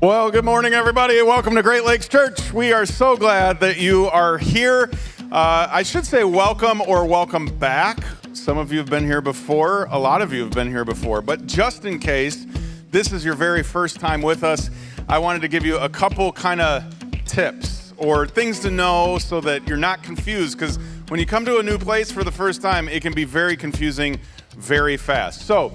Well, good morning, everybody, and welcome to Great Lakes Church. We are so glad that you are here. I should say welcome or welcome back. Some of you have been here before. A lot of you have been here before. But just in case this is your very first time with us, I wanted to give you a couple kind of tips or things to know so that you're not confused. Because when you come to a new place for the first time, it can be very confusing very fast. So,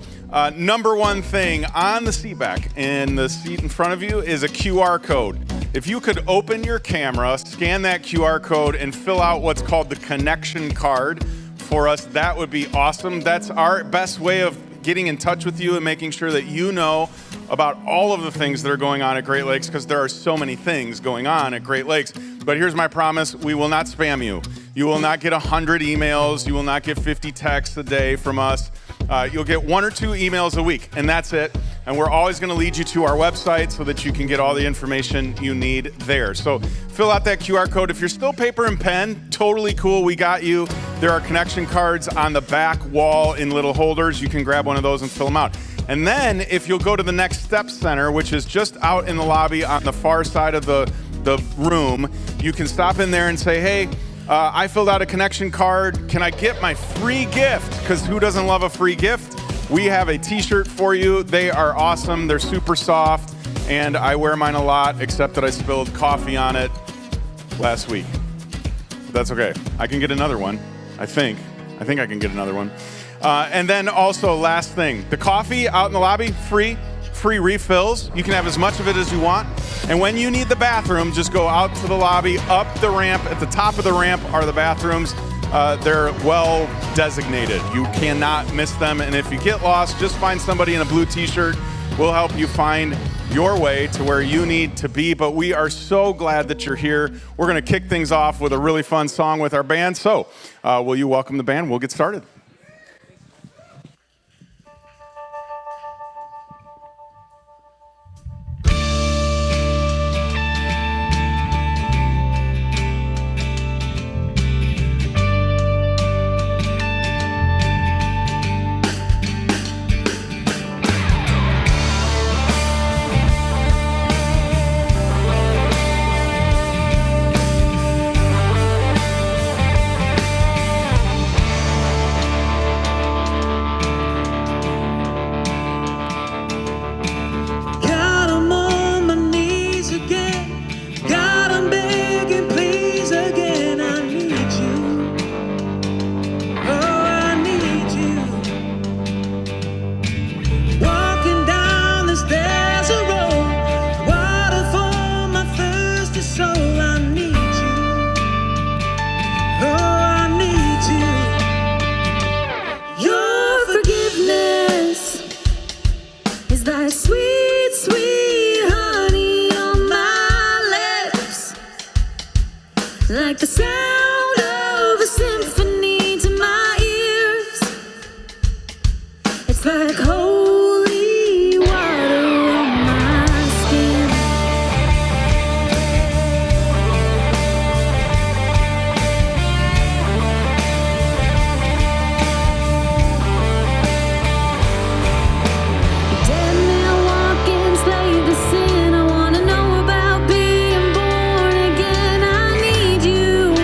number one thing on the seat back in the seat in front of you is a QR code. If you could open your camera, scan that QR code, and fill out what's called the connection card for us, that would be awesome. That's our best way of getting in touch with you and making sure that you know about all of the things that are going on at Great Lakes, because there are so many things going on at Great Lakes. But here's my promise: we will not spam you. You will not get 100 emails. You will not get 50 texts a day from us. You'll get 1 or 2 emails a week, and that's it. And we're always going to lead you to our website so that you can get all the information you need there. So fill out that QR code. If you're still paper and pen, totally cool. We got you. There are connection cards on the back wall in little holders. You can grab one of those and fill them out. And then if you'll go to the next Sept Center, which is just out in the lobby on the far side of the room, you can stop in there and say, hey, I filled out a connection card. Can I get my free gift? Because who doesn't love a free gift? We have a t-shirt for you. They are awesome. They're super soft, and I wear mine a lot, except that I spilled coffee on it last week. That's okay. I can get another one, I think. I think I can get another one. And then also, last thing, the coffee out in the lobby, free refills. You can have as much of it as you want. And when you need the bathroom, just go out to the lobby, up the ramp. At the top of the ramp are the bathrooms. They're well designated. You cannot miss them. And if you get lost, just find somebody in a blue t-shirt. We'll help you find your way to where you need to be. But we are so glad that you're here. We're going to kick things off with a really fun song with our band. So will you welcome the band? We'll get started. I wanna know about being born again. I need you.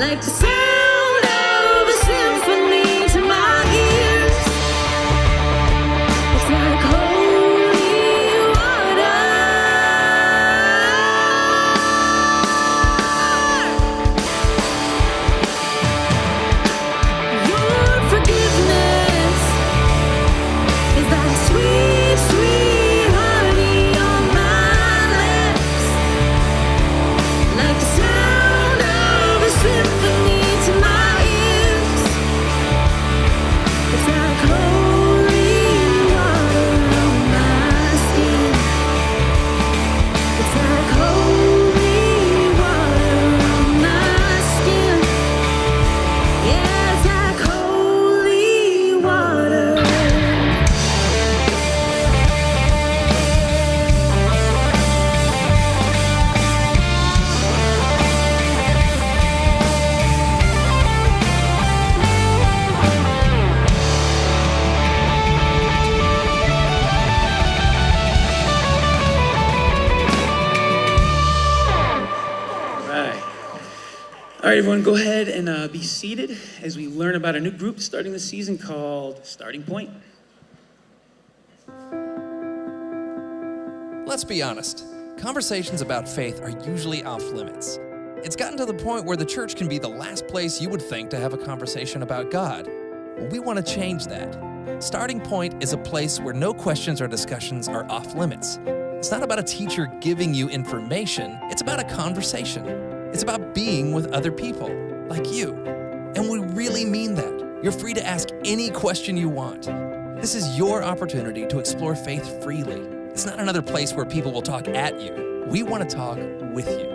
like the sound of a symphony to my ears. It's like holy water. Your forgiveness is like sweet, sweet honey on my lips, like the sound of a symphony to my ears. It's like holy water on my skin. It's like holy water on my skin. Yeah, it's like holy water. All right, everyone, go ahead and be seated as we learn about a new group starting this season called Starting Point. Let's be honest, conversations about faith are usually off limits. It's gotten to the point where the church can be the last place you would think to have a conversation about God. Well, we want to change that. Starting Point is a place where no questions or discussions are off limits. It's not about a teacher giving you information, it's about a conversation. It's about being with other people, like you. And we really mean that. You're free to ask any question you want. This is your opportunity to explore faith freely. It's not another place where people will talk at you. We want to talk with you.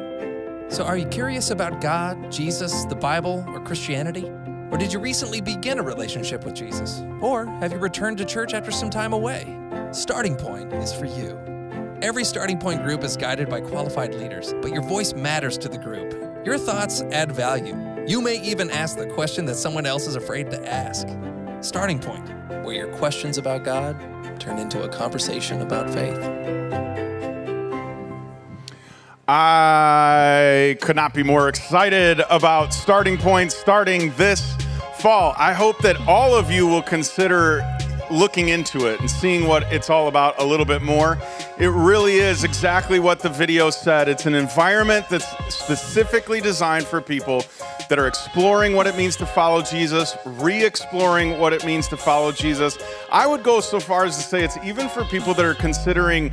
So are you curious about God, Jesus, the Bible, or Christianity? Or did you recently begin a relationship with Jesus? Or have you returned to church after some time away? Starting Point is for you. Every Starting Point group is guided by qualified leaders, but your voice matters to the group. Your thoughts add value. You may even ask the question that someone else is afraid to ask. Starting Point, where your questions about God turn into a conversation about faith. I could not be more excited about Starting Point starting this fall. I hope that all of you will consider looking into it and seeing what it's all about a little bit more. It really is exactly what the video said. It's an environment that's specifically designed for people that are exploring what it means to follow Jesus, re-exploring what it means to follow Jesus. I would go so far as to say it's even for people that are considering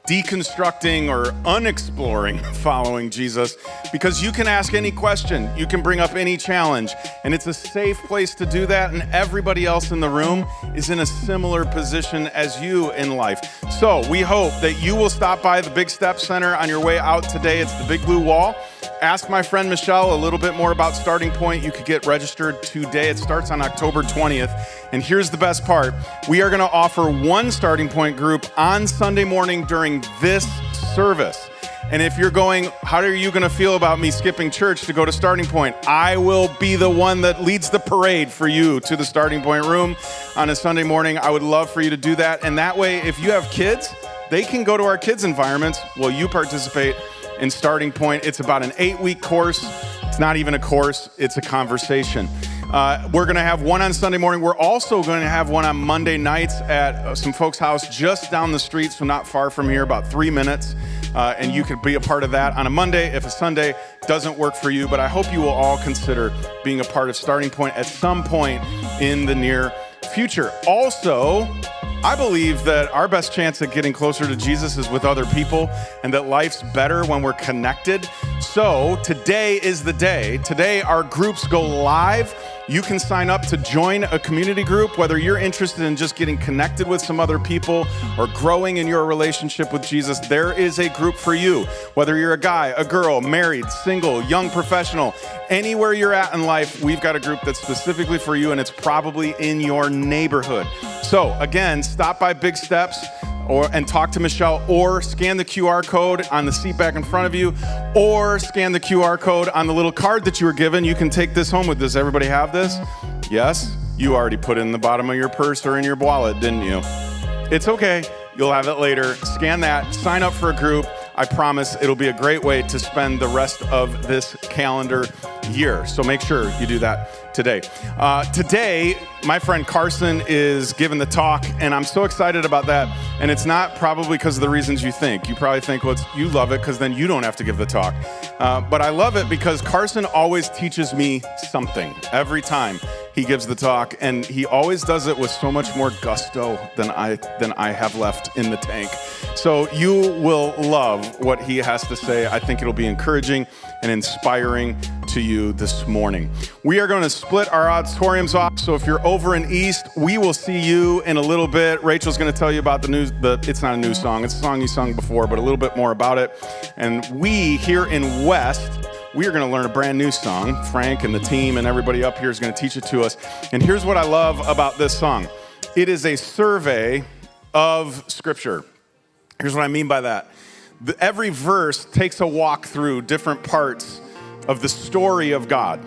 deconstructing or unexploring following Jesus, because you can ask any question, you can bring up any challenge, and it's a safe place to do that, and everybody else in the room is in a similar position as you in life. So we hope that you will stop by the Big Step Center on your way out today. It's the Big Blue Wall. Ask my friend Michelle a little bit more about Starting Point. You could get registered today. It starts on October 20th. And here's the best part. We are going to offer one Starting Point group on Sunday morning during this service. And if you're going, how are you going to feel about me skipping church to go to Starting Point? I will be the one that leads the parade for you to the Starting Point room on a Sunday morning. I would love for you to do that. And that way, if you have kids, they can go to our kids' environments while you participate in Starting Point. It's about an 8-week course. It's not even a course, it's a conversation. We're going to have one on Sunday morning. We're also going to have one on Monday nights at some folks' house just down the street, so not far from here, about 3 minutes. And you could be a part of that on a Monday if a Sunday doesn't work for you. But I hope you will all consider being a part of Starting Point at some point in the near future. Also, I believe that our best chance at getting closer to Jesus is with other people, and that life's better when we're connected. So today is the day. Today our groups go live. You can sign up to join a community group, whether you're interested in just getting connected with some other people or growing in your relationship with Jesus. There is a group for you. Whether you're a guy, a girl, married, single, young professional, anywhere you're at in life, we've got a group that's specifically for you, and it's probably in your neighborhood. So again, stop by Big Steps and talk to Michelle, or scan the QR code on the seat back in front of you, or scan the QR code on the little card that you were given. You can take this home with this. Everybody have this? Yes? You already put it in the bottom of your purse or in your wallet, didn't you? It's okay. You'll have it later. Scan that. Sign up for a group. I promise it'll be a great way to spend the rest of this calendar year. So make sure you do that today. Today, my friend Carson is giving the talk, and I'm so excited about that. And it's not probably because of the reasons you think. You probably think, well, you love it because then you don't have to give the talk. But I love it because Carson always teaches me something every time he gives the talk, and he always does it with so much more gusto than I have left in the tank. So you will love what he has to say. I think it'll be encouraging and inspiring to you this morning. We are going to split our auditoriums off. So if you're over in East, we will see you in a little bit. Rachel's going to tell you about it's not a new song. It's a song you sung before, but a little bit more about it. And we here in West, we are going to learn a brand new song. Frank and the team and everybody up here is going to teach it to us. And here's what I love about this song. It is a survey of Scripture. Here's what I mean by that. Every verse takes a walk through different parts of the story of God,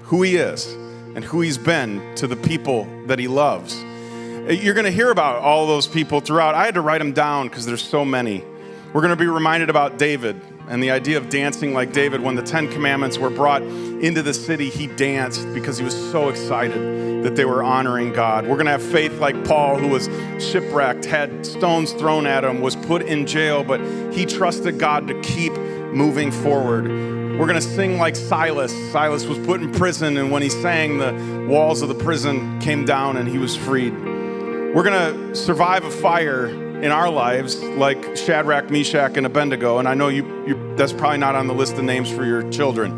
who he is and who he's been to the people that he loves. You're going to hear about all those people throughout. I had to write them down because there's so many. We're going to be reminded about David and the idea of dancing like David. When the 10 Commandments were brought into the city, he danced because he was so excited that they were honoring God. We're going to have faith like Paul, who was shipwrecked, had stones thrown at him, was put in jail, but he trusted God to keep moving forward. We're going to sing like Silas. Silas was put in prison, and when he sang, the walls of the prison came down and he was freed. We're going to survive a fire in our lives like Shadrach, Meshach, and Abednego. And I know that's probably not on the list of names for your children.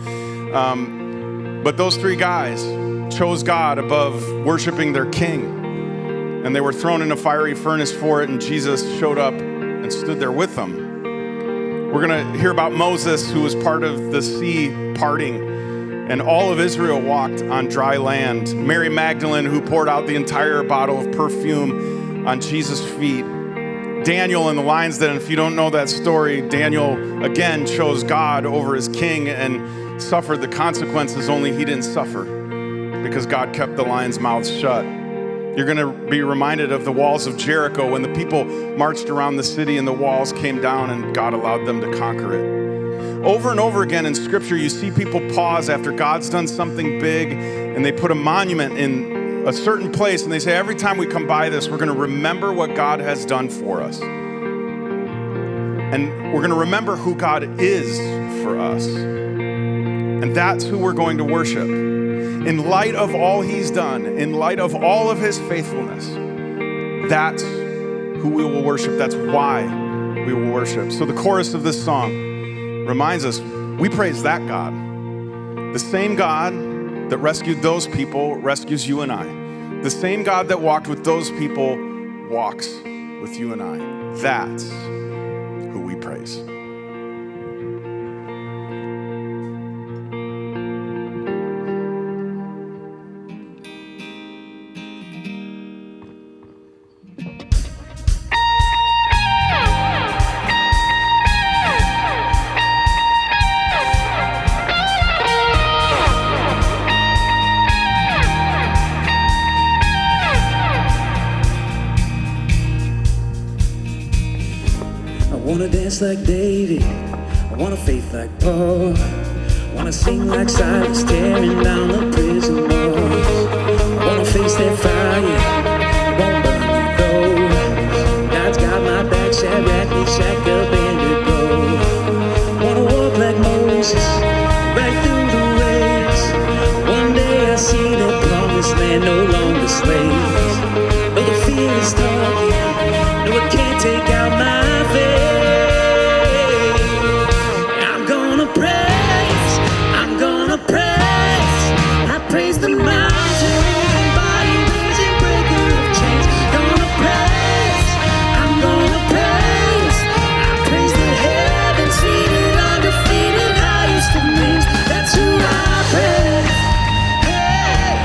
But those three guys chose God above worshiping their king. And they were thrown in a fiery furnace for it, and Jesus showed up and stood there with them. We're going to hear about Moses, who was part of the sea parting, and all of Israel walked on dry land. Mary Magdalene, who poured out the entire bottle of perfume on Jesus' feet. Daniel in the lion's den. If you don't know that story, Daniel again chose God over his king and suffered the consequences, only he didn't suffer because God kept the lions' mouths shut. You're going to be reminded of the walls of Jericho when the people marched around the city and the walls came down and God allowed them to conquer it. Over and over again in Scripture, you see people pause after God's done something big and they put a monument in a certain place, and they say, every time we come by this, we're going to remember what God has done for us. And we're going to remember who God is for us. And that's who we're going to worship. In light of all he's done, in light of all of his faithfulness, that's who we will worship. That's why we will worship. So the chorus of this song reminds us, we praise that God. The same God that rescued those people rescues you and I. The same God that walked with those people walks with you and I. That's who we praise. I wanna dance like David, I wanna faith like Paul, I wanna sing like Silas, tearing down the prison walls. I wanna face that fire, it won't burn me though. God's got my back, Shadrach, Meshach, Abednego. I wanna walk like Moses, right through the waves. One day I see the promised land, no longer slaves. Though the fear is talking, no it can't take out my faith. Praise the mountain, body raising breaker of chains. Gonna praise, I'm gonna praise. I praise the heavens, seated, undefeated, highest of names. That's who I praise. Hey,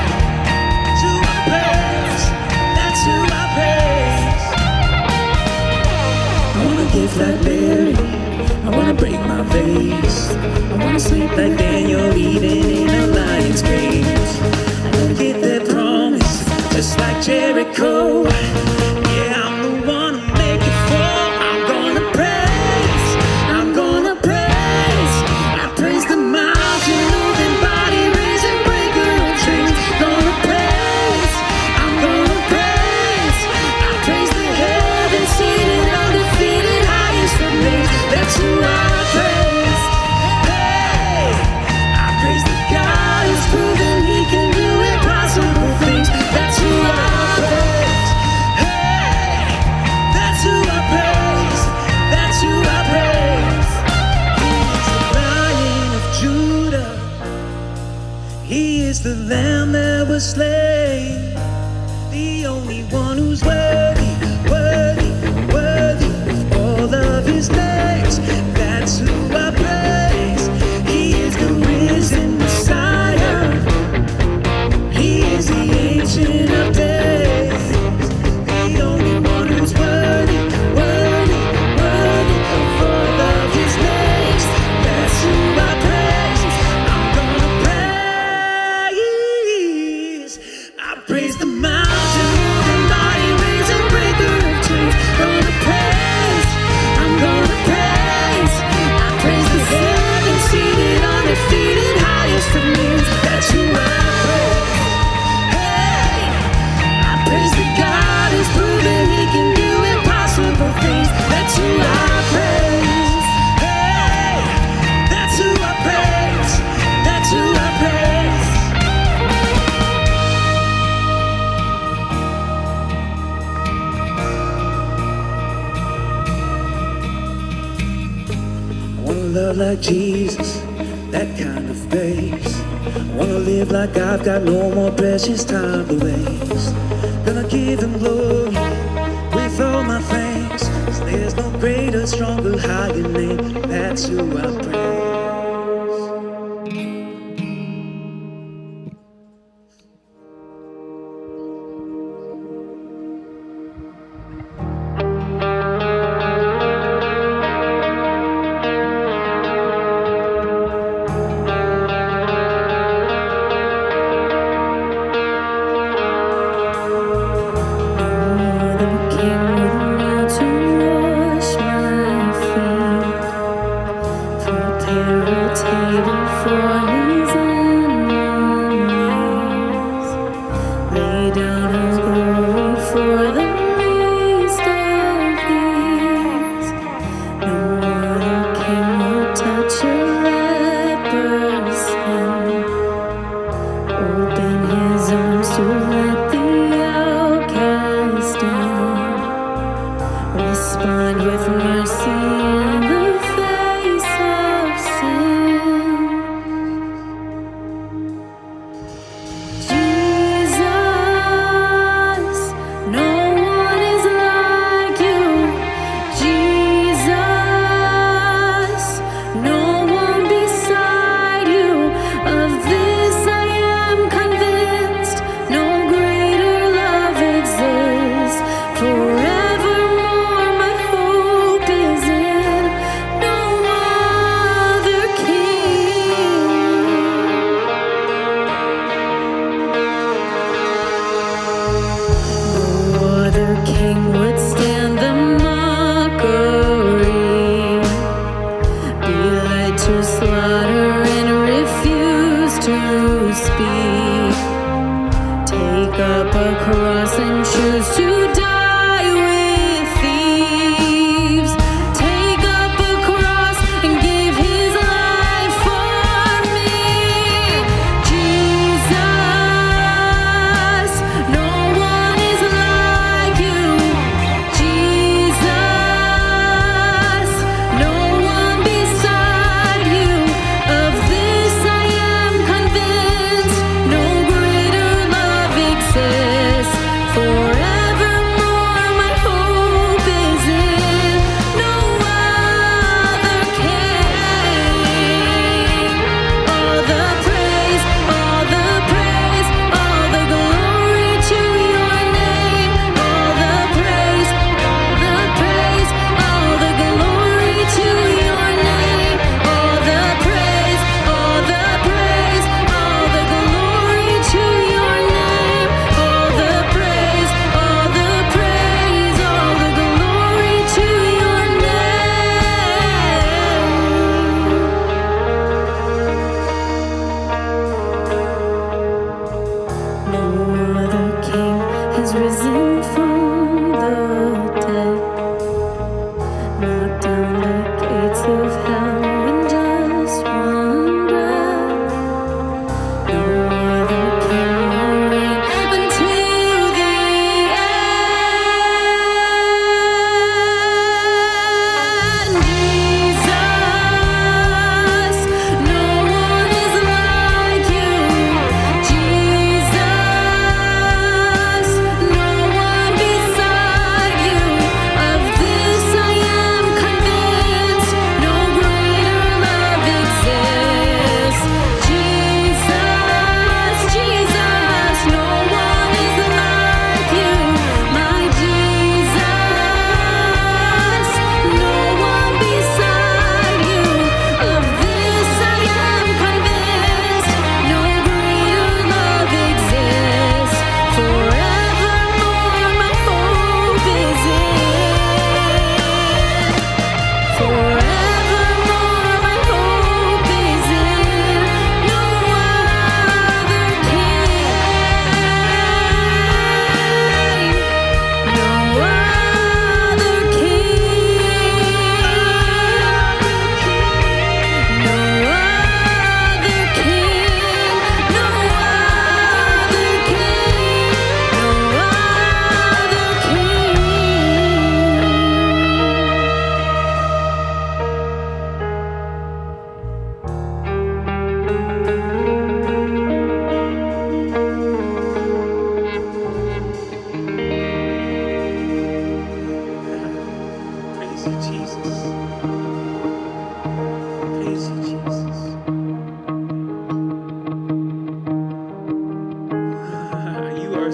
that's who I praise. That's who I praise. I wanna give like Mary, I wanna break my vase. I wanna sleep like Daniel, even in a lion's cage. He is the Lamb that was slain, the only one who's worthy, worthy, worthy of all of his names. That's who I praise. He is the risen Messiah. He is the Ancient of Days, the only one who's worthy, worthy, worthy of all of his names. That's who I praise. I'm gonna praise. I praise the mountain, the mighty waves and breaker of chains. Gonna praise. I'm gonna praise. I praise the heavens seated on their feet and highest of names. That's who I praise. Hey, I praise the God who's proven he can do impossible things. That's who I praise. Hey, that's who I praise. That's who I praise. I wanna love like Jesus, that kind of grace. I wanna live like I've got no more precious time to waste. Gonna give him glory with all my thanks, 'cause there's no greater, stronger, higher name. That's who I praise.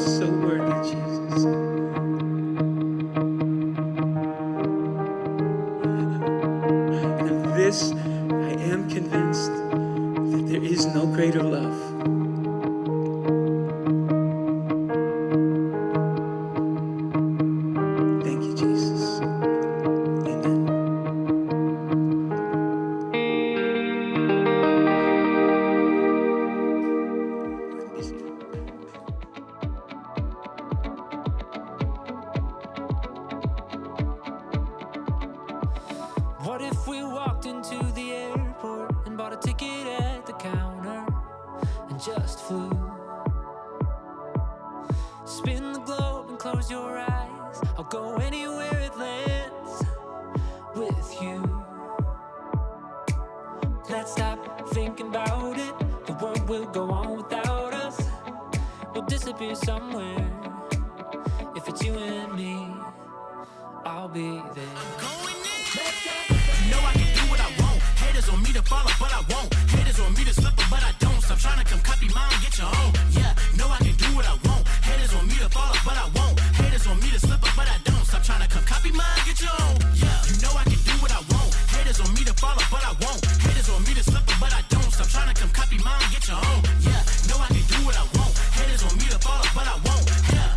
so worthy, Jesus. And of this, I am convinced that there is no greater love. Thank you, Jesus. Amen. What if we walked into the airport and bought a ticket at the counter and just flew? Spin the globe and close your eyes. I'll go anywhere it lands with you. Let's stop thinking about it. The world will go on without us. We'll disappear somewhere. If it's you and me, I'll be there. You know I can do what I want. Haters on me to follow, but I won't. Haters on me to slip, but I don't. Stop trying to come copy mine, get your own. Yeah, know I can do what I want. Haters on me to follow, but I won't. Haters on me to slip, but I don't. Stop trying to come copy mine, get your own. Yeah, you know I can do what I want. Haters on me to follow, but I won't. Haters on me to slip, but I don't. Stop trying to come copy mine, get your own. Yeah, know I can do what I want. Haters on me to follow, but I won't. Yeah.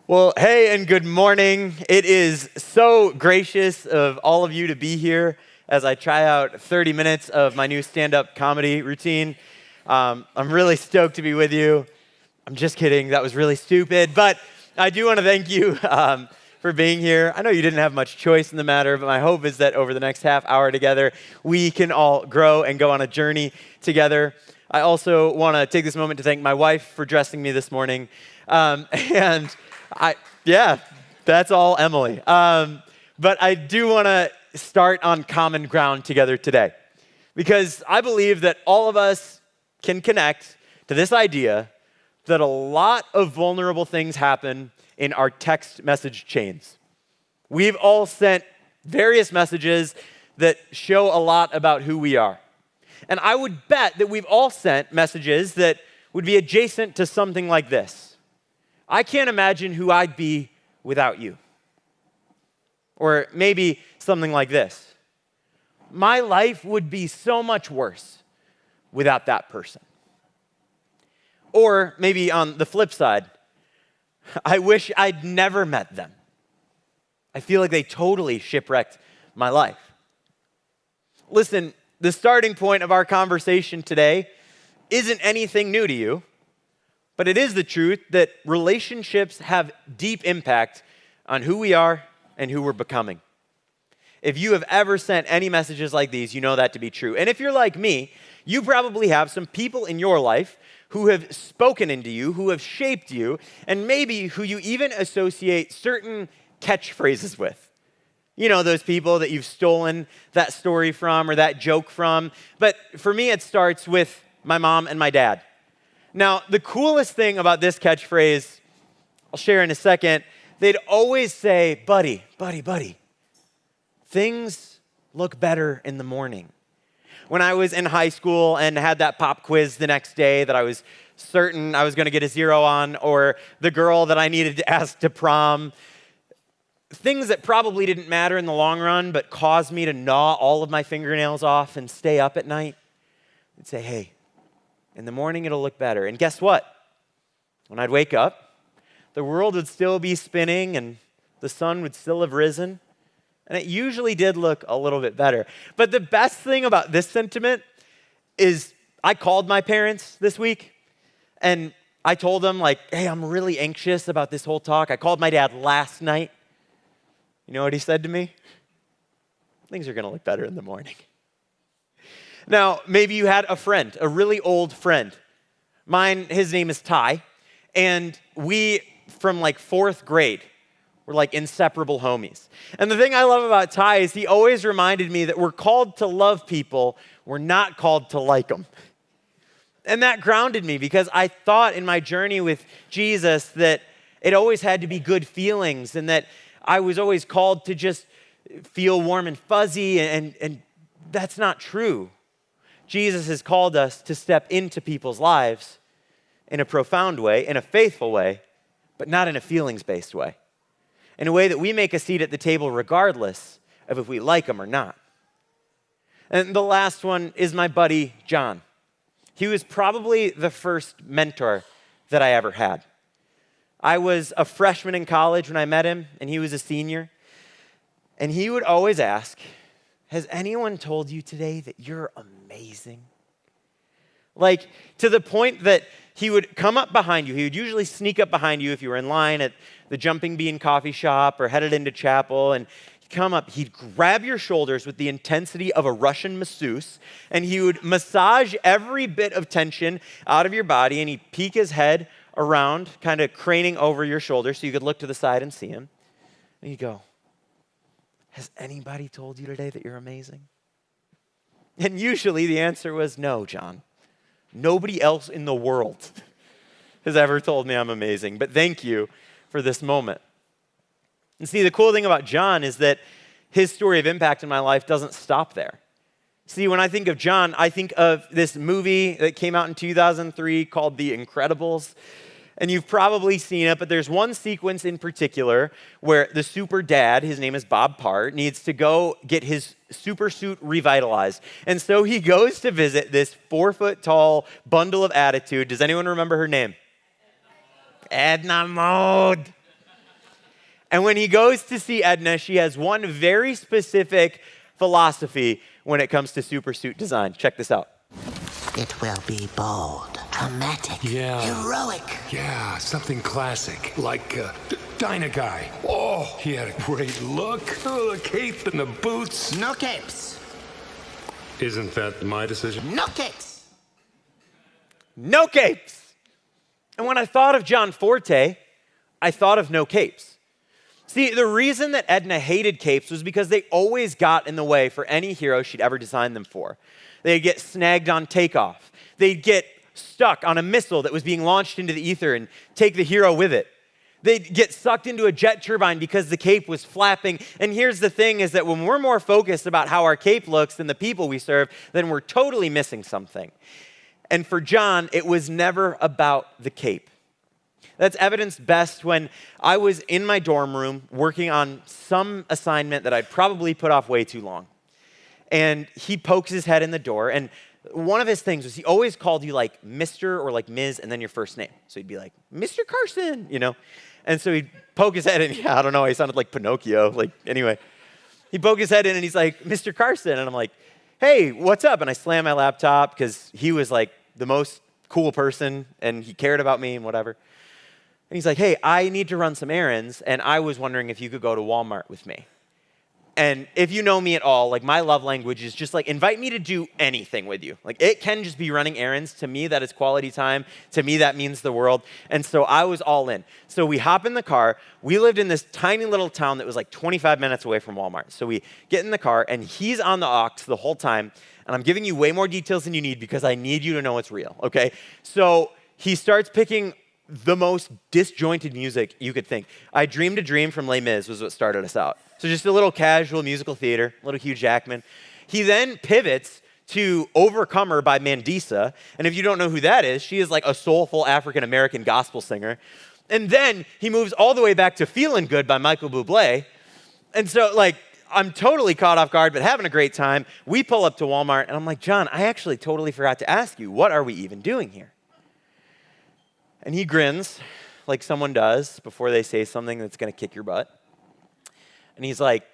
Well, hey, and good morning. It is so gracious of all of you to be here as I try out 30 minutes of my new stand-up comedy routine. I'm really stoked to be with you. I'm just kidding. That was really stupid. But I do want to thank you for being here. I know you didn't have much choice in the matter, but my hope is that over the next half hour together, we can all grow and go on a journey together. I also want to take this moment to thank my wife for dressing me this morning. Yeah, that's all Emily. But I do want to start on common ground together today, because I believe that all of us can connect to this idea that a lot of vulnerable things happen in our text message chains. We've all sent various messages that show a lot about who we are. And I would bet that we've all sent messages that would be adjacent to something like this: I can't imagine who I'd be without you. Or maybe something like this: my life would be so much worse without that person. Or maybe on the flip side, I wish I'd never met them. I feel like they totally shipwrecked my life. Listen, the starting point of our conversation today isn't anything new to you. But it is the truth that relationships have deep impact on who we are and who we're becoming. If you have ever sent any messages like these, you know that to be true. And if you're like me, you probably have some people in your life who have spoken into you, who have shaped you, and maybe who you even associate certain catchphrases with. You know, those people that you've stolen that story from or that joke from. But for me, it starts with my mom and my dad. Now, the coolest thing about this catchphrase, I'll share in a second, they'd always say, buddy, buddy, buddy, things look better in the morning. When I was in high school and had that pop quiz the next day that I was certain I was going to get a 0 on, or the girl that I needed to ask to prom, things that probably didn't matter in the long run but caused me to gnaw all of my fingernails off and stay up at night, they'd say, hey, in the morning, it'll look better. And guess what? When I'd wake up, the world would still be spinning and the sun would still have risen. And it usually did look a little bit better. But the best thing about this sentiment is I called my parents this week and I told them, like, hey, I'm really anxious about this whole talk. I called my dad last night. You know what he said to me? Things are going to look better in the morning. Now, maybe you had a friend, a really old friend. Mine, his name is Ty, and we, from like 4th grade, were like inseparable homies. And the thing I love about Ty is he always reminded me that we're called to love people, we're not called to like them. And that grounded me because I thought in my journey with Jesus that it always had to be good feelings and that I was always called to just feel warm and fuzzy, and that's not true. Jesus has called us to step into people's lives in a profound way, in a faithful way, but not in a feelings-based way. In a way that we make a seat at the table regardless of if we like them or not. And the last one is my buddy, John. He was probably the first mentor that I ever had. I was a freshman in college when I met him, and he was a senior. And he would always ask, has anyone told you today that you're amazing? Like, to the point that he would come up behind you. He would usually sneak up behind you if you were in line at the Jumping Bean coffee shop or headed into chapel, and he'd come up, he'd grab your shoulders with the intensity of a Russian masseuse, and he would massage every bit of tension out of your body, and he'd peek his head around, kind of craning over your shoulder so you could look to the side and see him. And he'd go, has anybody told you today that you're amazing? And usually the answer was no, John. Nobody else in the world has ever told me I'm amazing, but thank you for this moment. And see, the cool thing about John is that his story of impact in my life doesn't stop there. See, when I think of John, I think of this movie that came out in 2003 called The Incredibles. And you've probably seen it, but there's one sequence in particular where the super dad, his name is Bob Parr, needs to go get his super suit revitalized. And so he goes to visit this 4-foot-tall bundle of attitude. Does anyone remember her name? Edna Mode. And when he goes to see Edna, she has one very specific philosophy when it comes to super suit design. Check this out. It will be bold, dramatic, heroic. Yeah, something classic, like Dyna Guy. Oh, he had a great look. Oh, the cape and the boots. No capes. Isn't that my decision? No capes. No capes. And when I thought of John Forte, I thought of no capes. See, the reason that Edna hated capes was because they always got in the way for any hero she'd ever designed them for. They'd get snagged on takeoff. They'd get stuck on a missile that was being launched into the ether and take the hero with it. They'd get sucked into a jet turbine because the cape was flapping. And here's the thing is that when we're more focused about how our cape looks than the people we serve, then we're totally missing something. And for John, it was never about the cape. That's evidenced best when I was in my dorm room working on some assignment that I'd probably put off way too long. And he pokes his head in the door, and one of his things was he always called you like Mr. or like Ms. and then your first name. So he'd be like, Mr. Carson, you know? And so he'd poke his head in, I don't know, he sounded like Pinocchio, anyway. He'd poke his head in and he's like, Mr. Carson, and I'm like, hey, what's up? And I slam my laptop because he was like the most cool person and he cared about me and whatever. And he's like, hey, I need to run some errands, and I was wondering if you could go to Walmart with me. And if you know me at all, my love language is just invite me to do anything with you. It can just be running errands. To me, that is quality time. To me, that means the world. And so I was all in. So we hop in the car. We lived in this tiny little town that was 25 minutes away from Walmart. So we get in the car, and he's on the aux the whole time. And I'm giving you way more details than you need because I need you to know it's real, okay? So he starts picking the most disjointed music you could think. I Dreamed a Dream from Les Mis was what started us out. So just a little casual musical theater, a little Hugh Jackman. He then pivots to Overcomer by Mandisa. And if you don't know who that is, she is a soulful African-American gospel singer. And then he moves all the way back to Feelin' Good by Michael Bublé. And so I'm totally caught off guard, but having a great time. We pull up to Walmart and I'm like, John, I actually totally forgot to ask you, what are we even doing here? And he grins like someone does before they say something that's going to kick your butt. And he's like,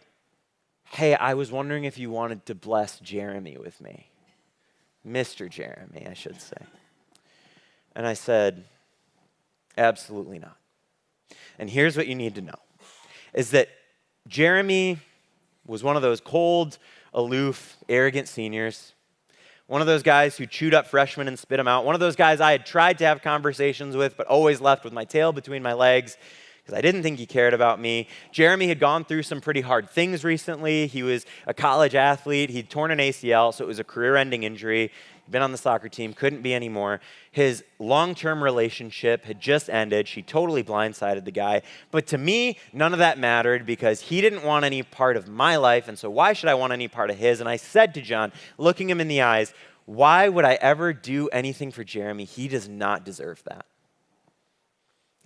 hey, I was wondering if you wanted to bless Jeremy with me. Mr. Jeremy, I should say. And I said, absolutely not. And here's what you need to know, is that Jeremy was one of those cold, aloof, arrogant seniors. One of those guys who chewed up freshmen and spit them out. One of those guys I had tried to have conversations with, but always left with my tail between my legs because I didn't think he cared about me. Jeremy had gone through some pretty hard things recently. He was a college athlete. He'd torn an ACL, so it was a career-ending injury. He'd been on the soccer team, couldn't be anymore. His long-term relationship had just ended. She totally blindsided the guy. But to me, none of that mattered because he didn't want any part of my life, and so why should I want any part of his? And I said to John, looking him in the eyes, why would I ever do anything for Jeremy? He does not deserve that.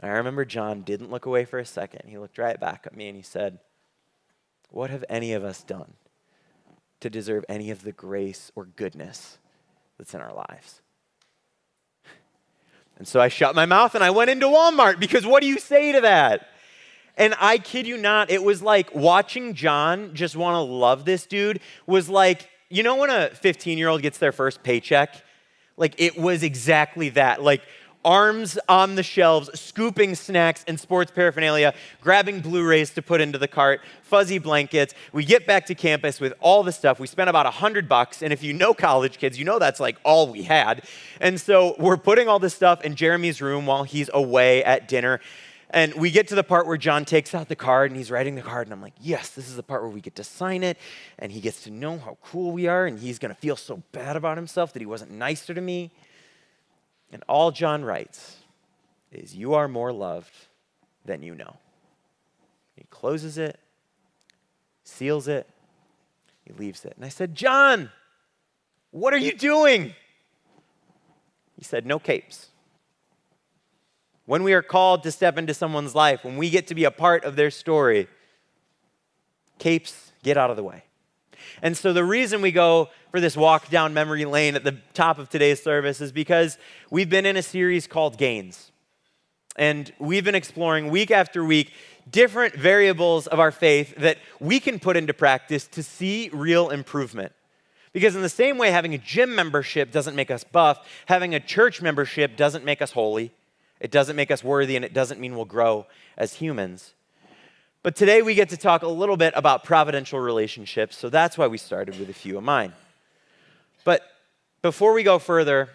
And I remember John didn't look away for a second. He looked right back at me and he said, what have any of us done to deserve any of the grace or goodness that's in our lives? And so I shut my mouth and I went into Walmart, because what do you say to that? And I kid you not, it was like watching John just want to love this dude was like, you know when a 15-year-old gets their first paycheck? Like, it was exactly that. Like, arms on the shelves, scooping snacks and sports paraphernalia, grabbing Blu-rays to put into the cart, fuzzy blankets. We get back to campus with all the stuff. We spent about $100, and if you know college kids, you know that's like all we had. And so we're putting all this stuff in Jeremy's room while he's away at dinner. And we get to the part where John takes out the card and he's writing the card, and I'm like, yes, this is the part where we get to sign it, and he gets to know how cool we are, and he's gonna feel so bad about himself that he wasn't nicer to me. And all John writes is, you are more loved than you know. He closes it, seals it, he leaves it. And I said, John, what are you doing? He said, no capes. When we are called to step into someone's life, when we get to be a part of their story, capes get out of the way. And so the reason we go for this walk down memory lane at the top of today's service is because we've been in a series called Gains. And we've been exploring week after week different variables of our faith that we can put into practice to see real improvement. Because in the same way, having a gym membership doesn't make us buff, having a church membership doesn't make us holy, it doesn't make us worthy, and it doesn't mean we'll grow as humans. But today we get to talk a little bit about providential relationships, so that's why we started with a few of mine. But before we go further,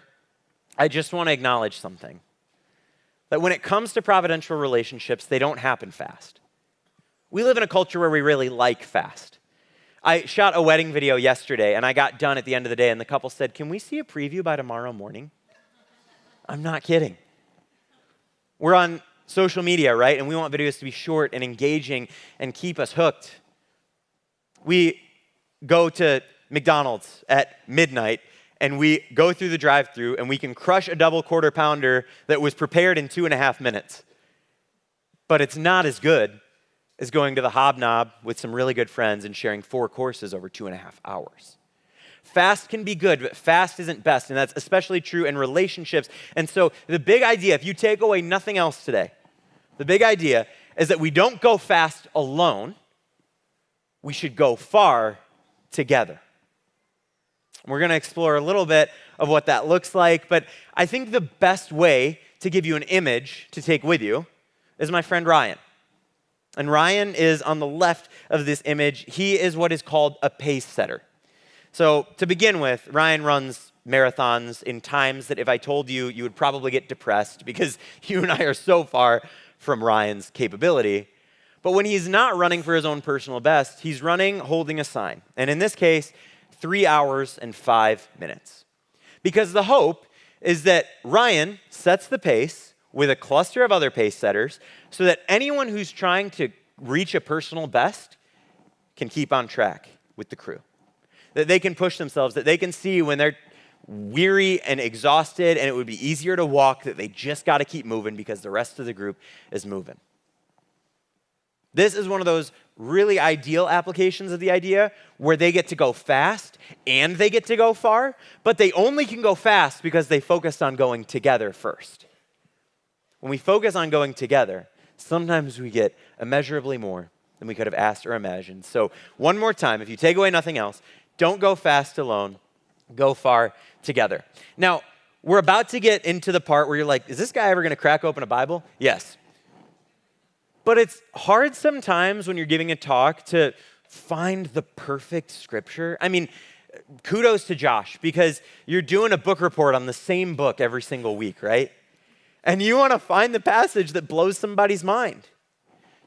I just want to acknowledge something. That when it comes to providential relationships, they don't happen fast. We live in a culture where we really like fast. I shot a wedding video yesterday, and I got done at the end of the day, and the couple said, can we see a preview by tomorrow morning? I'm not kidding. We're on social media, right? And we want videos to be short and engaging and keep us hooked. We go to McDonald's at midnight and we go through the drive-thru and we can crush a double quarter pounder that was prepared in 2.5 minutes. But it's not as good as going to the Hobnob with some really good friends and sharing 4 courses over 2.5 hours. Fast can be good, but fast isn't best, and that's especially true in relationships. And so the big idea, if you take away nothing else today, the big idea is that we don't go fast alone, we should go far together. We're going to explore a little bit of what that looks like, but I think the best way to give you an image to take with you is my friend Ryan. And Ryan is on the left of this image. He is what is called a pace setter. So to begin with, Ryan runs marathons in times that if I told you, you would probably get depressed because you and I are so far from Ryan's capability. But when he's not running for his own personal best, he's running holding a sign. And in this case, 3 hours and 5 minutes. Because the hope is that Ryan sets the pace with a cluster of other pace setters so that anyone who's trying to reach a personal best can keep on track with the crew. That they can push themselves, that they can see when they're weary and exhausted and it would be easier to walk, that they just got to keep moving because the rest of the group is moving. This is one of those really ideal applications of the idea where they get to go fast and they get to go far, but they only can go fast because they focused on going together first. When we focus on going together, sometimes we get immeasurably more than we could have asked or imagined. So one more time, if you take away nothing else, don't go fast alone, go far together. Now, we're about to get into the part where you're like, is this guy ever going to crack open a Bible? Yes. But it's hard sometimes when you're giving a talk to find the perfect scripture. I mean, kudos to Josh, because you're doing a book report on the same book every single week, right? And you want to find the passage that blows somebody's mind.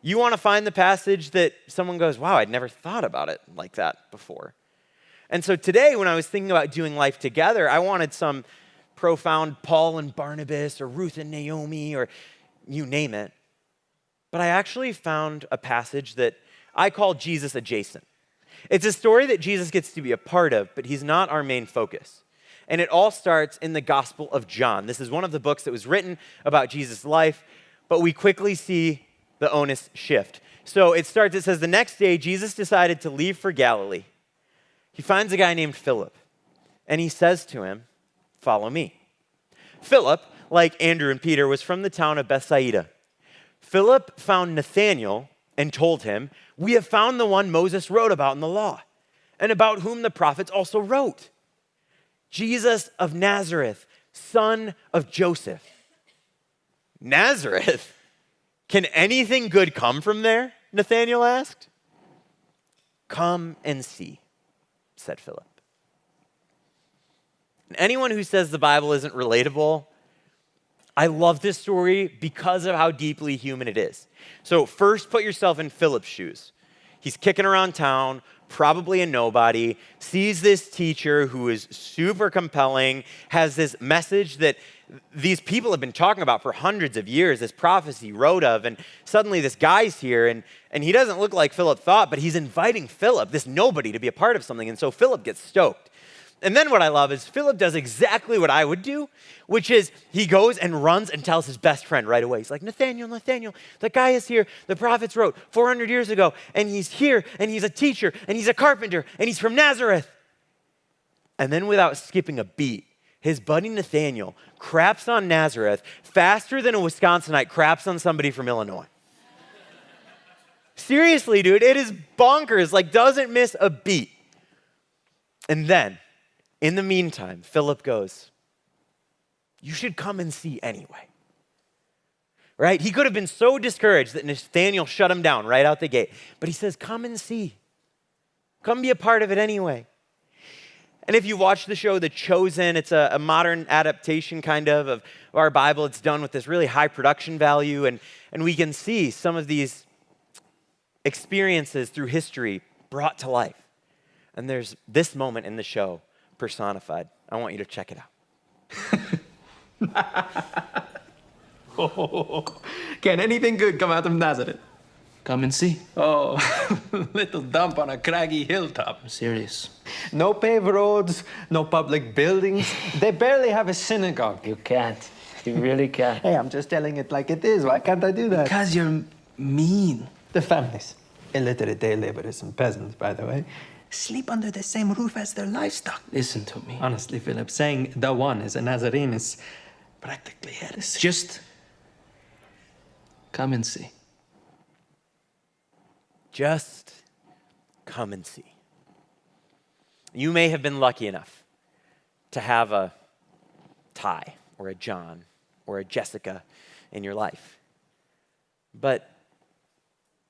You want to find the passage that someone goes, wow, I'd never thought about it like that before. And so today, when I was thinking about doing life together, I wanted some profound Paul and Barnabas or Ruth and Naomi or you name it. But I actually found a passage that I call Jesus adjacent. It's a story that Jesus gets to be a part of, but he's not our main focus. And it all starts in the Gospel of John. This is one of the books that was written about Jesus' life, but we quickly see the onus shift. So it says, the next day, Jesus decided to leave for Galilee. He finds a guy named Philip, and he says to him, "Follow me." Philip, like Andrew and Peter, was from the town of Bethsaida. Philip found Nathanael and told him, "We have found the one Moses wrote about in the law, and about whom the prophets also wrote, Jesus of Nazareth, son of Joseph." Nazareth? Can anything good come from there? Nathanael asked. "Come and see," said Philip. And anyone who says the Bible isn't relatable, I love this story because of how deeply human it is. So first, put yourself in Philip's shoes. He's kicking around town, probably a nobody, sees this teacher who is super compelling, has this message that these people have been talking about for hundreds of years, this prophecy wrote of, and suddenly this guy's here, and he doesn't look like Philip thought, but he's inviting Philip, this nobody, to be a part of something, and so Philip gets stoked. And then what I love is Philip does exactly what I would do, which is he goes and runs and tells his best friend right away. He's like, Nathanael, the guy is here. The prophets wrote 400 years ago, and he's here, and he's a teacher, and he's a carpenter, and he's from Nazareth. And then without skipping a beat, his buddy Nathanael craps on Nazareth faster than a Wisconsinite craps on somebody from Illinois. Seriously, dude, it is bonkers, like doesn't miss a beat. And then, in the meantime, Philip goes, "You should come and see anyway." Right? He could have been so discouraged that Nathanael shut him down right out the gate. But he says, "Come and see. Come be a part of it anyway." And if you watch the show The Chosen, it's a modern adaptation kind of our Bible. It's done with this really high production value. And we can see some of these experiences through history brought to life. And there's this moment in the show personified. I want you to check it out. Can anything good come out of Nazareth? Come and see. Oh, little dump on a craggy hilltop. I'm serious. No paved roads, no public buildings. They barely have a synagogue. You can't. You really can't. Hey, I'm just telling it like it is. Why can't I do that? Because you're mean. The families. Illiterate day laborers and peasants, by the way. Sleep under the same roof as their livestock. Listen to me. Honestly, Philip, saying the one is a Nazarene is practically heresy. Just come and see. Just come and see. You may have been lucky enough to have a Ty or a John or a Jessica in your life. But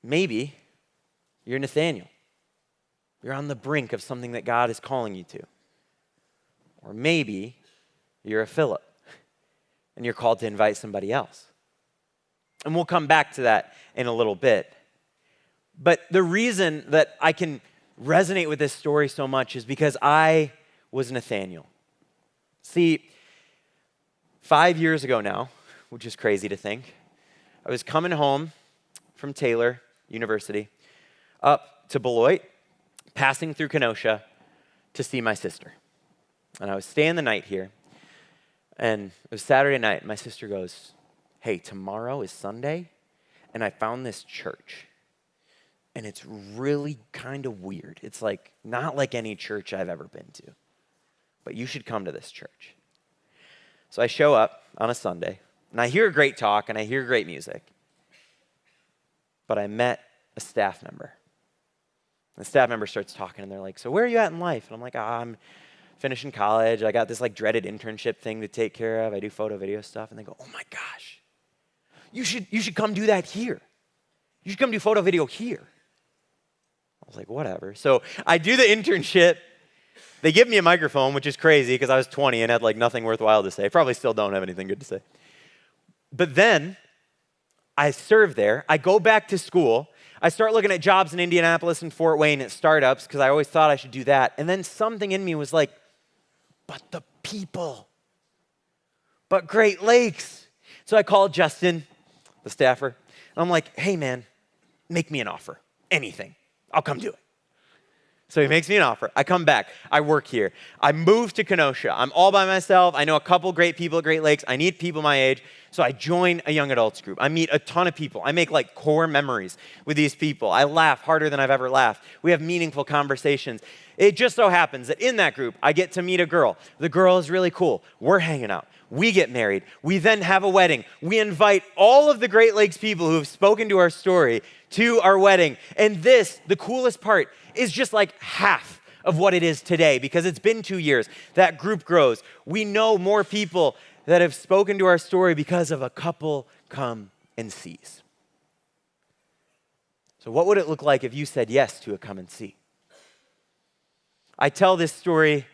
maybe you're Nathanael. You're on the brink of something that God is calling you to. Or maybe you're a Philip and you're called to invite somebody else. And we'll come back to that in a little bit. But the reason that I can resonate with this story so much is because I was Nathanael. See, 5 years ago now, which is crazy to think, I was coming home from Taylor University up to Beloit, passing through Kenosha to see my sister. And I was staying the night here, and it was Saturday night, and my sister goes, "Hey, tomorrow is Sunday, and I found this church. And it's really kind of weird. It's like not like any church I've ever been to. But you should come to this church." So I show up on a Sunday, and I hear a great talk, and I hear great music. But I met a staff member. The staff member starts talking, and they're like, "So where are you at in life?" And I'm like, "I'm finishing college. I got this like dreaded internship thing to take care of. I do photo video stuff." And they go, "Oh my gosh, you should come do that here. You should come do photo video here." I was like, whatever. So I do the internship. They give me a microphone, which is crazy because I was 20 and had like nothing worthwhile to say. Probably still don't have anything good to say. But then I serve there. I go back to school. I start looking at jobs in Indianapolis and Fort Wayne at startups because I always thought I should do that. And then something in me was like, but the people, but Great Lakes. So I called Justin, the staffer, and I'm like, "Hey man, make me an offer, anything. I'll come do it." So he makes me an offer. I come back. I work here. I move to Kenosha. I'm all by myself. I know a couple great people at Great Lakes. I need people my age. So I join a young adults group. I meet a ton of people. I make like core memories with these people. I laugh harder than I've ever laughed. We have meaningful conversations. It just so happens that in that group, I get to meet a girl. The girl is really cool. We're hanging out. We get married. We then have a wedding. We invite all of the Great Lakes people who have spoken to our story to our wedding. And this, the coolest part, is just like half of what it is today because it's been 2 years. That group grows. We know more people that have spoken to our story because of a couple come and sees. So what would it look like if you said yes to a come and see? I tell this story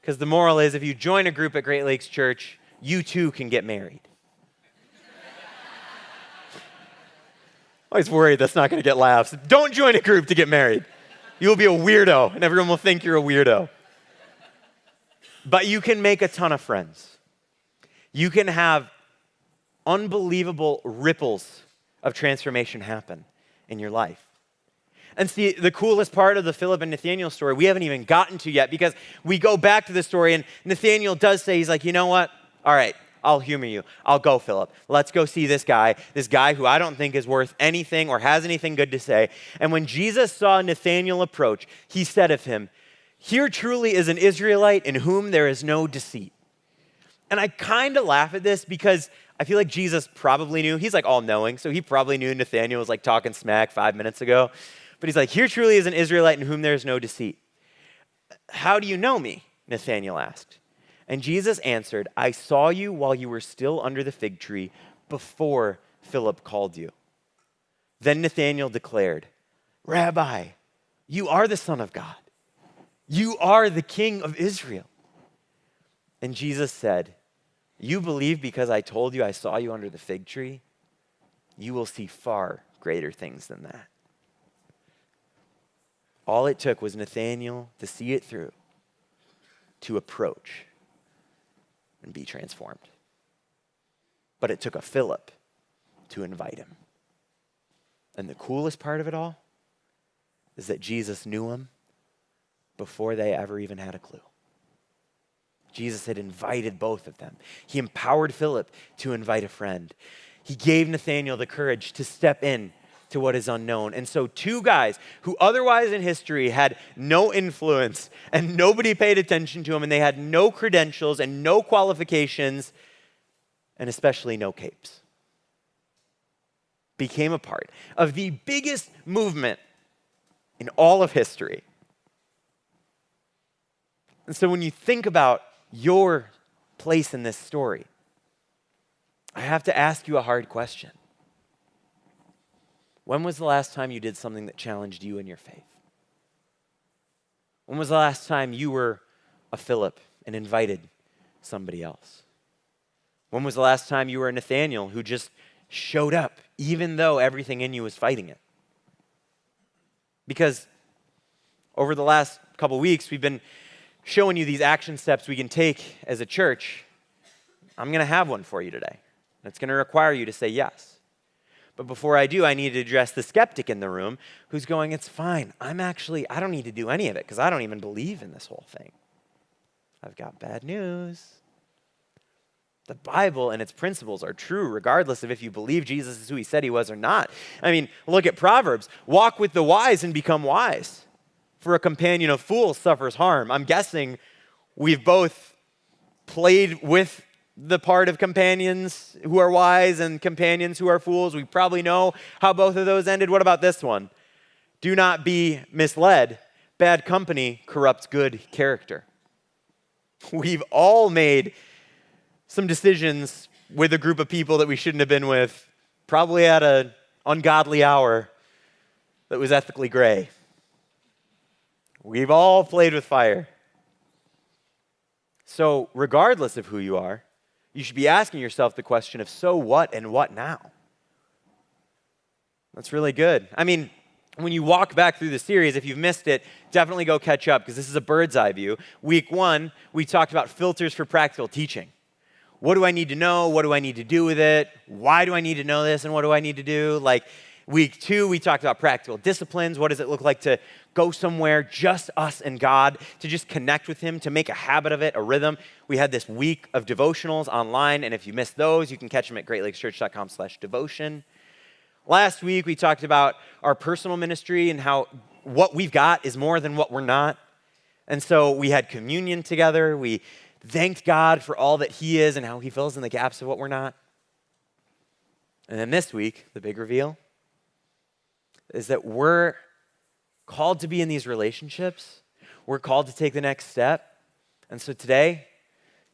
because the moral is if you join a group at Great Lakes Church, you too can get married. I'm always worried that's not going to get laughs. Don't join a group to get married. You'll be a weirdo, and everyone will think you're a weirdo. But you can make a ton of friends. You can have unbelievable ripples of transformation happen in your life. And see, the coolest part of the Philip and Nathaniel story, we haven't even gotten to yet because we go back to the story, and Nathaniel does say, he's like, you know what? All right, I'll humor you. I'll go, Philip. Let's go see this guy who I don't think is worth anything or has anything good to say. And when Jesus saw Nathanael approach, he said of him, "Here truly is an Israelite in whom there is no deceit." And I kind of laugh at this because I feel like Jesus probably knew. He's like all-knowing, so he probably knew Nathanael was like talking smack 5 minutes ago. But he's like, "Here truly is an Israelite in whom there is no deceit." "How do you know me?" Nathanael asked. And Jesus answered, "I saw you while you were still under the fig tree before Philip called you." Then Nathanael declared, "Rabbi, you are the Son of God. You are the King of Israel." And Jesus said, "You believe because I told you I saw you under the fig tree? You will see far greater things than that." All it took was Nathanael to see it through, to approach and be transformed. But it took a Philip to invite him. And the coolest part of it all is that Jesus knew him before they ever even had a clue. Jesus had invited both of them. He empowered Philip to invite a friend. He gave Nathanael the courage to step in to what is unknown. And so two guys who otherwise in history had no influence and nobody paid attention to them and they had no credentials and no qualifications and especially no capes, became a part of the biggest movement in all of history. And so when you think about your place in this story, I have to ask you a hard question. When was the last time you did something that challenged you in your faith? When was the last time you were a Philip and invited somebody else? When was the last time you were a Nathanael who just showed up even though everything in you was fighting it? Because over the last couple weeks, we've been showing you these action steps we can take as a church. I'm going to have one for you today. It's going to require you to say yes. But before I do, I need to address the skeptic in the room who's going, "It's fine. I don't need to do any of it because I don't even believe in this whole thing." I've got bad news. The Bible and its principles are true regardless of if you believe Jesus is who he said he was or not. I mean, look at Proverbs. "Walk with the wise and become wise. For a companion of fools suffers harm." I'm guessing we've both played with the part of companions who are wise and companions who are fools. We probably know how both of those ended. What about this one? "Do not be misled. Bad company corrupts good character." We've all made some decisions with a group of people that we shouldn't have been with, probably at an ungodly hour that was ethically gray. We've all played with fire. So regardless of who you are, you should be asking yourself the question of so what and what now? That's really good. I mean, when you walk back through the series, if you've missed it, definitely go catch up because this is a bird's eye view. Week 1, we talked about filters for practical teaching. What do I need to know? What do I need to do with it? Why do I need to know this? And what do I need to do? Like, Week 2, we talked about practical disciplines. What does it look like to go somewhere, just us and God, to just connect with him, to make a habit of it, a rhythm. We had this week of devotionals online, and if you missed those, you can catch them at greatlakechurch.com/devotion. Last week, we talked about our personal ministry and how what we've got is more than what we're not. And so we had communion together. We thanked God for all that he is and how he fills in the gaps of what we're not. And then this week, the big reveal is that we're called to be in these relationships. We're called to take the next step. And so today,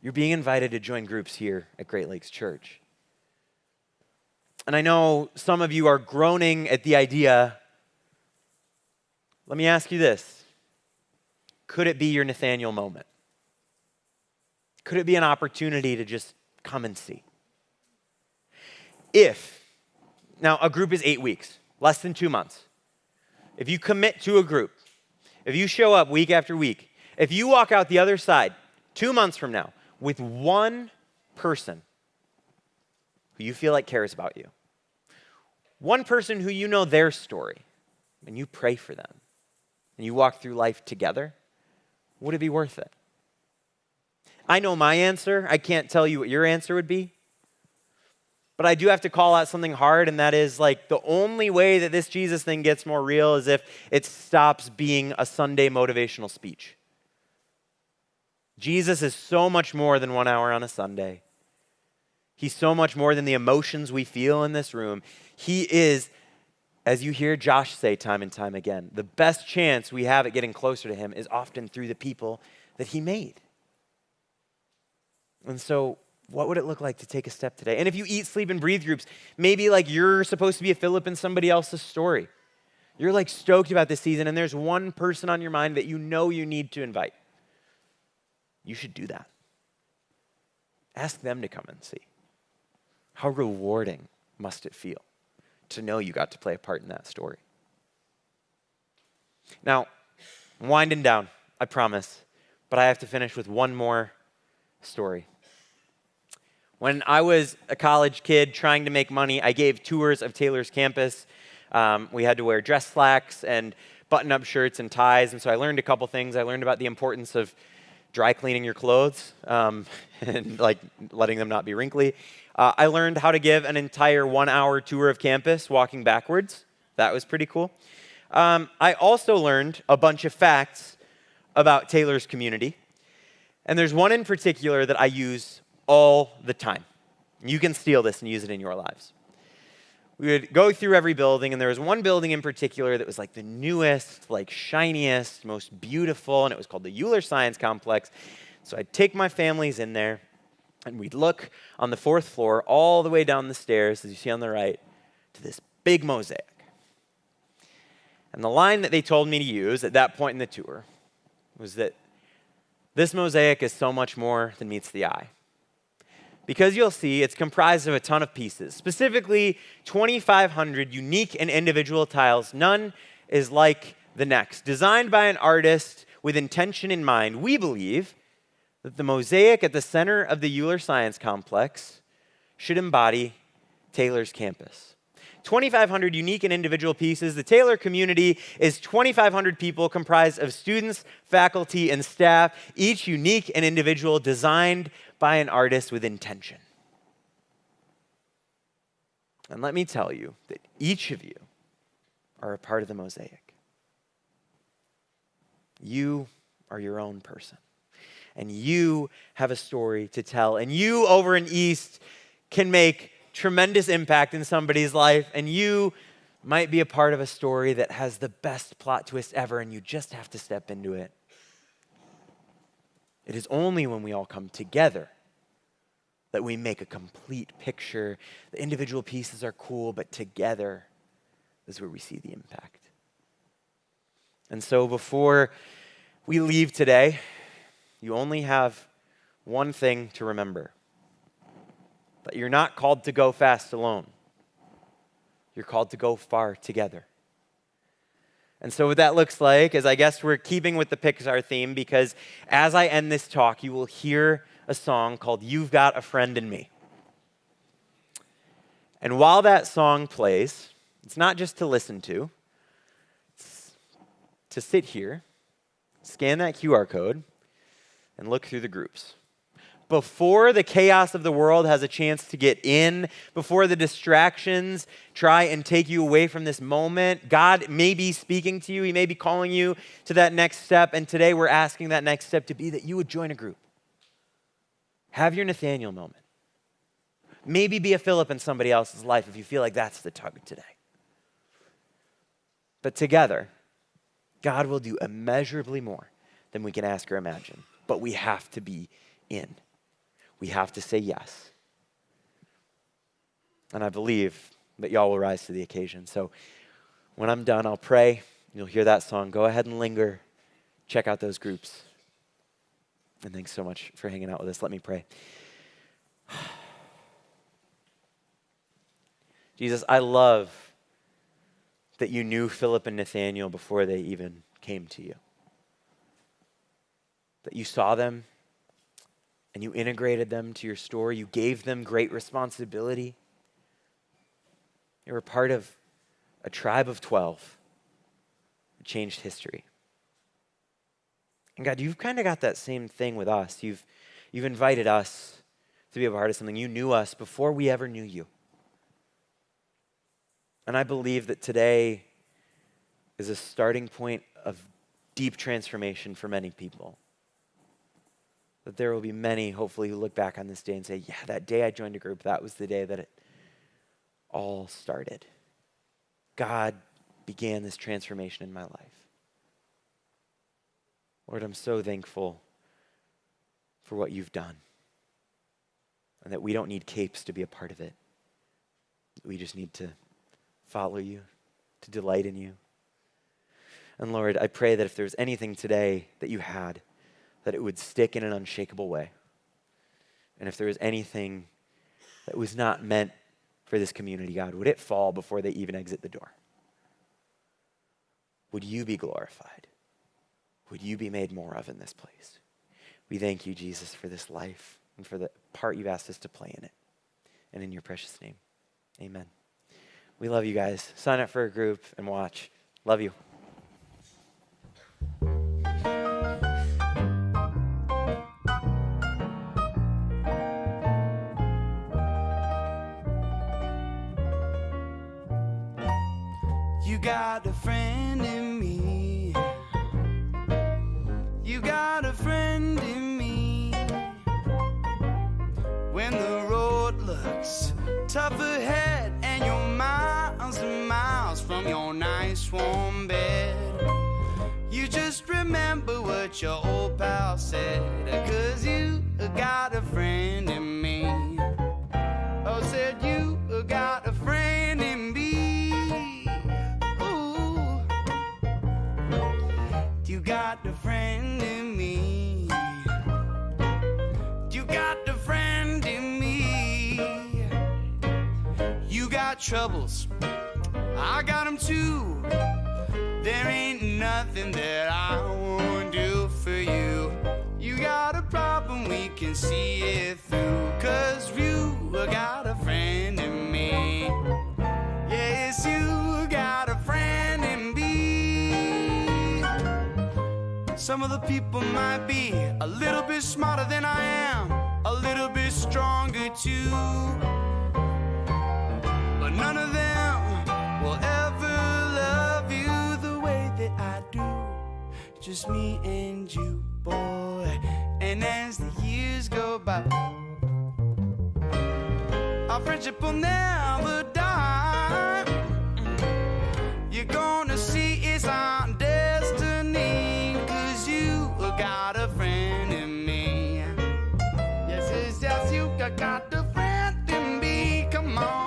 you're being invited to join groups here at Great Lakes Church. And I know some of you are groaning at the idea. Let me ask you this. Could it be your Nathaniel moment? Could it be an opportunity to just come and see? Now a group is 8 weeks, less than 2 months. If you commit to a group, if you show up week after week, if you walk out the other side 2 months from now with one person who you feel like cares about you, one person who you know their story, and you pray for them, and you walk through life together, would it be worth it? I know my answer. I can't tell you what your answer would be. But I do have to call out something hard, and that is like the only way that this Jesus thing gets more real is if it stops being a Sunday motivational speech. Jesus is so much more than 1 hour on a Sunday. He's so much more than the emotions we feel in this room. He is, as you hear Josh say time and time again, the best chance we have at getting closer to him is often through the people that he made. And so, what would it look like to take a step today? And if you eat, sleep, and breathe groups, maybe like you're supposed to be a Philip in somebody else's story. You're like stoked about this season, and there's one person on your mind that you know you need to invite. You should do that. Ask them to come and see. How rewarding must it feel to know you got to play a part in that story? Now, I'm winding down, I promise, but I have to finish with one more story. When I was a college kid trying to make money, I gave tours of Taylor's campus. We had to wear dress slacks and button-up shirts and ties, and so I learned a couple things. I learned about the importance of dry cleaning your clothes and like letting them not be wrinkly. I learned how to give an entire 1 hour tour of campus walking backwards. That was pretty cool. I also learned a bunch of facts about Taylor's community, and there's one in particular that I use all the time. You can steal this and use it in your lives. We would go through every building, and there was one building in particular that was like the newest, like shiniest, most beautiful, and it was called the Euler Science Complex. So I'd take my families in there, and we'd look on the 4th floor all the way down the stairs, as you see on the right, to this big mosaic. And the line that they told me to use at that point in the tour was that this mosaic is so much more than meets the eye. Because you'll see it's comprised of a ton of pieces, specifically 2,500 unique and individual tiles. None is like the next. Designed by an artist with intention in mind, we believe that the mosaic at the center of the Euler Science Complex should embody Taylor's campus. 2,500 unique and individual pieces. The Taylor community is 2,500 people comprised of students, faculty, and staff, each unique and individual, designed by an artist with intention. And let me tell you that each of you are a part of the mosaic. You are your own person. And you have a story to tell. And you over in East can make tremendous impact in somebody's life. And you might be a part of a story that has the best plot twist ever, and you just have to step into it. It is only when we all come together that we make a complete picture. The individual pieces are cool, but together is where we see the impact. And so before we leave today, you only have one thing to remember: that you're not called to go fast alone. You're called to go far together. And so what that looks like is, I guess we're keeping with the Pixar theme, because as I end this talk, you will hear a song called "You've Got a Friend in Me." And while that song plays, It's not just to listen to. It's to sit here, scan that QR code, and look through the groups. Before the chaos of the world has a chance to get in, before the distractions try and take you away from this moment, God may be speaking to you. He may be calling you to that next step. And today we're asking that next step to be that you would join a group. Have your Nathaniel moment. Maybe be a Philip in somebody else's life if you feel like that's the tug today. But together, God will do immeasurably more than we can ask or imagine. But we have to be in. We have to say yes. And I believe that y'all will rise to the occasion. So when I'm done, I'll pray. You'll hear that song. Go ahead and linger. Check out those groups. And thanks so much for hanging out with us. Let me pray. Jesus, I love that you knew Philip and Nathaniel before they even came to you. That you saw them and you integrated them to your story. You gave them great responsibility. They were part of a tribe of 12 that changed history. And God, you've kind of got that same thing with us. You've invited us to be a part of something. You knew us before we ever knew you. And I believe that today is a starting point of deep transformation for many people. That there will be many, hopefully, who look back on this day and say, yeah, that day I joined a group, that was the day that it all started. God began this transformation in my life. Lord, I'm so thankful for what you've done. And that we don't need capes to be a part of it. We just need to follow you, to delight in you. And Lord, I pray that if there's anything today that you had, that it would stick in an unshakable way. And if there was anything that was not meant for this community, God, would it fall before they even exit the door? Would you be glorified? Would you be made more of in this place? We thank you, Jesus, for this life and for the part you've asked us to play in it. And in your precious name, amen. We love you guys. Sign up for a group and watch. Love you. You got a friend in me. You got a friend in me. When the road looks tough ahead and you're miles and miles from your nice warm bed, you just remember what your old pal said, 'cause you got a friend in me. Oh, said you got a friend in me. Ooh, you got a friend in me. You got a friend in me. You got troubles, I got them too. There ain't nothing that I won't do for you. You got a problem, we can see it through, 'cause you got a friend in me. Yes, you got a friend in me. Some of the people might be a little bit smarter than I am, a little bit stronger too, but none of them will ever love you the way that I do. Just me and you, boy. And as the years go by, our friendship will never die. You're gonna see it's our destiny, 'cause you got a friend in me. Yes, yes, yes, you got a friend in me. Come on.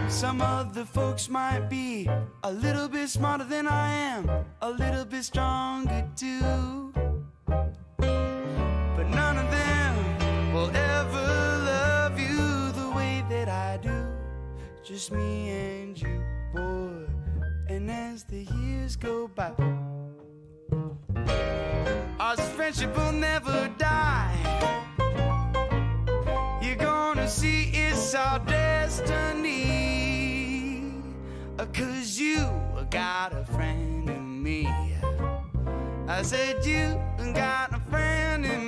Some other folks might be a little bit smarter than I am, a little bit stronger too, but just me and you, boy. And as the years go by, our friendship will never die. You're gonna see it's our destiny, 'cause you got a friend in me. I said you got a friend in